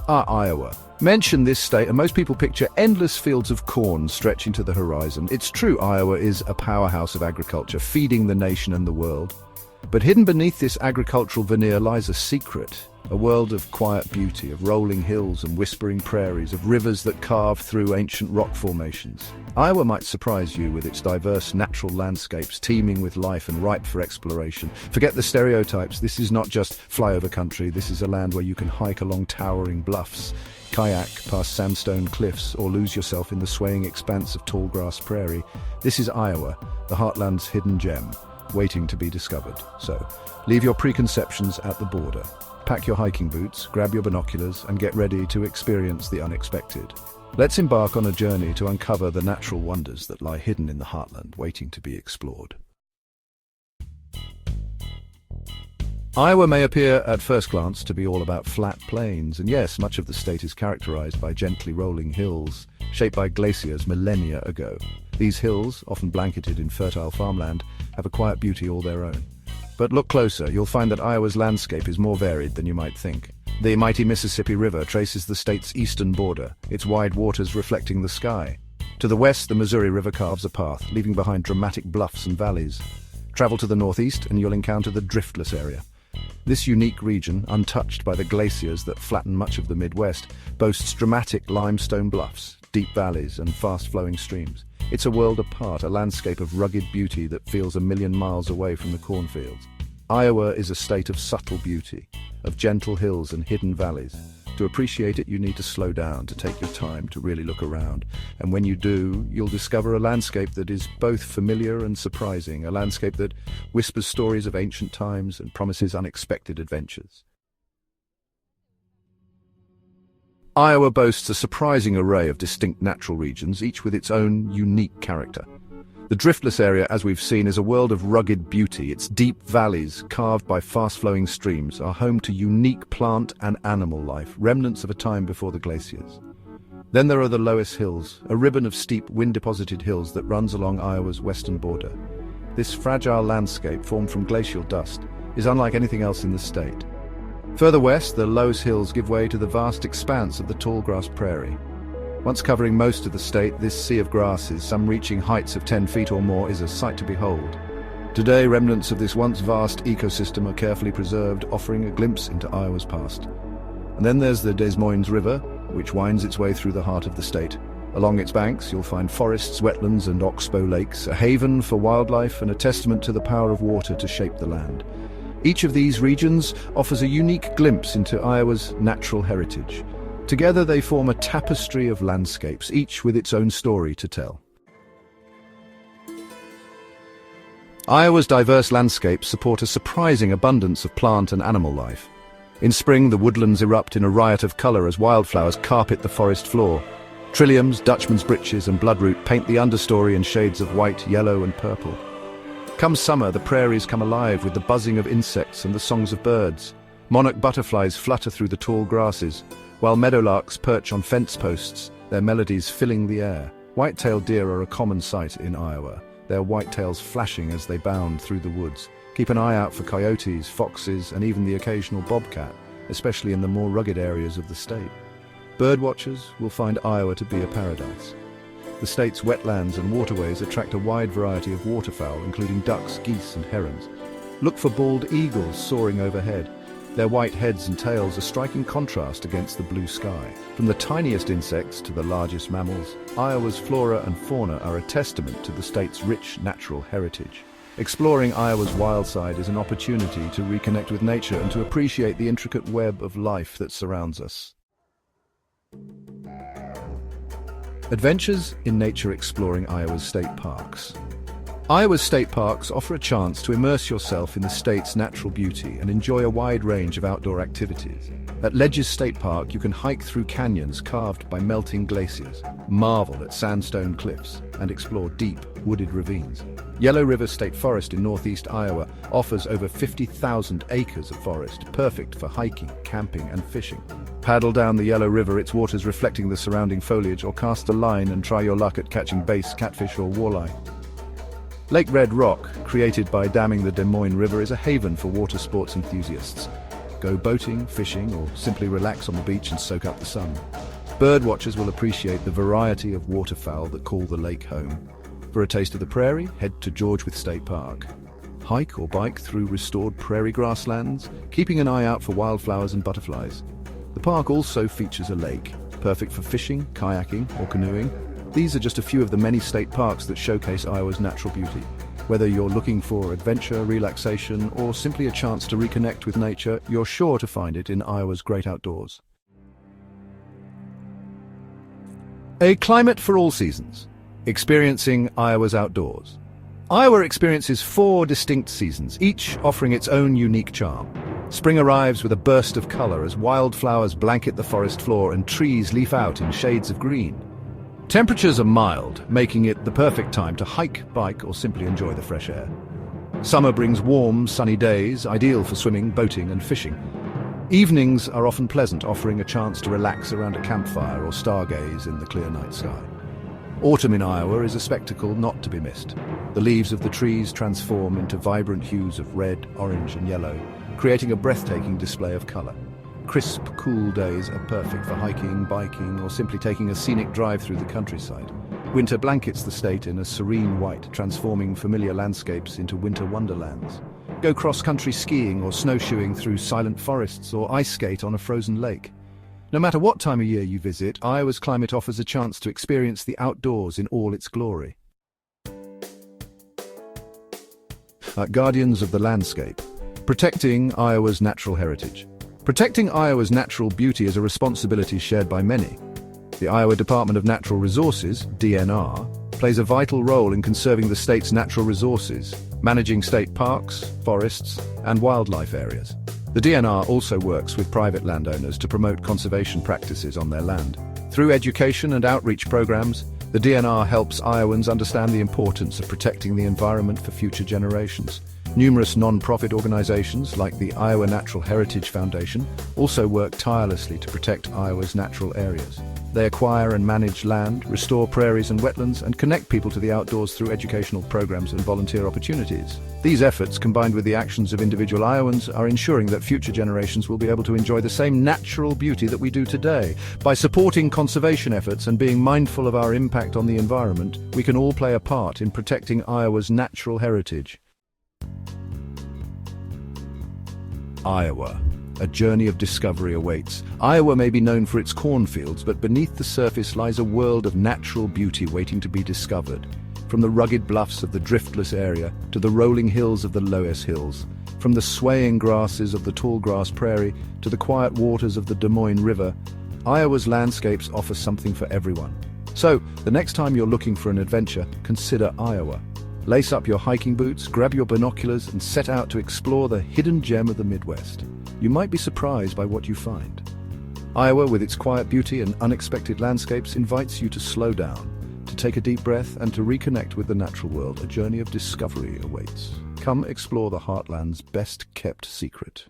Iowa. Mention this state and most people picture endless fields of corn stretching to the horizon. It's true, Iowa is a powerhouse of agriculture, feeding the nation and the world. But hidden beneath this agricultural veneer lies a secret, a world of quiet beauty, of rolling hills and whispering prairies, of rivers that carve through ancient rock formations. Iowa might surprise you with its diverse natural landscapes, teeming with life and ripe for exploration. Forget the stereotypes. This is not just flyover country. This is a land where you can hike along towering bluffs, kayak past sandstone cliffs, or lose yourself in the swaying expanse of tall grass prairie. This is Iowa, the heartland's hidden gem, waiting to be discovered. So, leave your preconceptions at the border. Pack your hiking boots, grab your binoculars, and get ready to experience the unexpected. Let's embark on a journey to uncover the natural wonders that lie hidden in the heartland, waiting to be explored. Iowa may appear at first glance to be all about flat plains, and yes, much of the state is characterized by gently rolling hills, shaped by glaciers millennia ago. These hills, often blanketed in fertile farmland, have a quiet beauty all their own. But look closer, you'll find that Iowa's landscape is more varied than you might think. The mighty Mississippi River traces the state's eastern border, its wide waters reflecting the sky. To the west, the Missouri River carves a path, leaving behind dramatic bluffs and valleys. Travel to the northeast, and you'll encounter the driftless area. This unique region, untouched by the glaciers that flatten much of the Midwest, boasts dramatic limestone bluffs, deep valleys, and fast-flowing streams. It's a world apart, a landscape of rugged beauty that feels a million miles away from the cornfields. Iowa is a state of subtle beauty, of gentle hills and hidden valleys. To appreciate it, you need to slow down, to take your time, to really look around. And when you do, you'll discover a landscape that is both familiar and surprising, a landscape that whispers stories of ancient times and promises unexpected adventures. Iowa boasts a surprising array of distinct natural regions, each with its own unique character. The driftless area, as we've seen, is a world of rugged beauty. Its deep valleys, carved by fast-flowing streams, are home to unique plant and animal life, remnants of a time before the glaciers. Then there are the Loess Hills, a ribbon of steep, wind-deposited hills that runs along Iowa's western border. This fragile landscape, formed from glacial dust, is unlike anything else in the state. Further west, the Loess Hills give way to the vast expanse of the tall grass prairie. Once covering most of the state, this sea of grasses, some reaching heights of 10 feet or more, is a sight to behold. Today, remnants of this once vast ecosystem are carefully preserved, offering a glimpse into Iowa's past. And then there's the Des Moines River, which winds its way through the heart of the state. Along its banks, you'll find forests, wetlands, and oxbow lakes, a haven for wildlife and a testament to the power of water to shape the land. Each of these regions offers a unique glimpse into Iowa's natural heritage. Together they form a tapestry of landscapes, each with its own story to tell. Iowa's diverse landscapes support a surprising abundance of plant and animal life. In spring, the woodlands erupt in a riot of color as wildflowers carpet the forest floor. Trilliums, Dutchman's breeches, and bloodroot paint the understory in shades of white, yellow, and purple. Come summer, the prairies come alive with the buzzing of insects and the songs of birds. Monarch butterflies flutter through the tall grasses, while meadowlarks perch on fence posts, their melodies filling the air. White-tailed deer are a common sight in Iowa, their white tails flashing as they bound through the woods. Keep an eye out for coyotes, foxes, and even the occasional bobcat, especially in the more rugged areas of the state. Birdwatchers will find Iowa to be a paradise. The state's wetlands and waterways attract a wide variety of waterfowl, including ducks, geese, and herons. Look for bald eagles soaring overhead. Their white heads and tails a striking contrast against the blue sky. From the tiniest insects to the largest mammals, Iowa's flora and fauna are a testament to the state's rich natural heritage. Exploring Iowa's wild side is an opportunity to reconnect with nature and to appreciate the intricate web of life that surrounds us. Adventures in nature exploring Iowa's state parks. Iowa's state parks offer a chance to immerse yourself in the state's natural beauty and enjoy a wide range of outdoor activities. At Ledges State Park, you can hike through canyons carved by melting glaciers, marvel at sandstone cliffs, and explore deep, wooded ravines. Yellow River State Forest in northeast Iowa offers over 50,000 acres of forest, perfect for hiking, camping, and fishing. Paddle down the Yellow River, its waters reflecting the surrounding foliage, or cast a line and try your luck at catching bass, catfish, or walleye. Lake Red Rock, created by damming the Des Moines River, is a haven for water sports enthusiasts. go boating, fishing, or simply relax on the beach and soak up the sun. Birdwatchers will appreciate the variety of waterfowl that call the lake home. For a taste of the prairie, head to Georgewith State Park. Hike or bike through restored prairie grasslands, keeping an eye out for wildflowers and butterflies. The park also features a lake, perfect for fishing, kayaking, or canoeing. These are just a few of the many state parks that showcase Iowa's natural beauty. Whether you're looking for adventure, relaxation, or simply a chance to reconnect with nature, you're sure to find it in Iowa's great outdoors. A climate for all seasons. Experiencing Iowa's outdoors. Iowa experiences 4 distinct seasons, each offering its own unique charm. Spring arrives with a burst of color as wildflowers blanket the forest floor and trees leaf out in shades of green. Temperatures are mild, making it the perfect time to hike, bike, or simply enjoy the fresh air. Summer brings warm, sunny days, ideal for swimming, boating, and fishing. Evenings are often pleasant, offering a chance to relax around a campfire or stargaze in the clear night sky. Autumn in Iowa is a spectacle not to be missed. The leaves of the trees transform into vibrant hues of red, orange, and yellow, creating a breathtaking display of color. Crisp, cool days are perfect for hiking, biking, or simply taking a scenic drive through the countryside. Winter blankets the state in a serene white, transforming familiar landscapes into winter wonderlands. Go cross-country skiing or snowshoeing through silent forests or ice skate on a frozen lake. No matter what time of year you visit, Iowa's climate offers a chance to experience the outdoors in all its glory. Guardians of the landscape. Protecting Iowa's natural heritage. Protecting Iowa's natural beauty is a responsibility shared by many. The Iowa Department of Natural Resources, DNR, plays a vital role in conserving the state's natural resources, managing state parks, forests, and wildlife areas. The DNR also works with private landowners to promote conservation practices on their land. Through education and outreach programs, the DNR helps Iowans understand the importance of protecting the environment for future generations. Numerous non-profit organizations, like the Iowa Natural Heritage Foundation, also work tirelessly to protect Iowa's natural areas. They acquire and manage land, restore prairies and wetlands, and connect people to the outdoors through educational programs and volunteer opportunities. These efforts, combined with the actions of individual Iowans, are ensuring that future generations will be able to enjoy the same natural beauty that we do today. By supporting conservation efforts and being mindful of our impact on the environment, we can all play a part in protecting Iowa's natural heritage. Iowa. A journey of discovery awaits. Iowa may be known for its cornfields, but beneath the surface lies a world of natural beauty waiting to be discovered. From the rugged bluffs of the driftless area to the rolling hills of the Loess Hills, from the swaying grasses of the tallgrass prairie to the quiet waters of the Des Moines River, Iowa's landscapes offer something for everyone. So, the next time you're looking for an adventure, consider Iowa. Lace up your hiking boots, grab your binoculars, and set out to explore the hidden gem of the Midwest. You might be surprised by what you find. Iowa, with its quiet beauty and unexpected landscapes, invites you to slow down, to take a deep breath, and to reconnect with the natural world. A journey of discovery awaits. Come explore the heartland's best-kept secret.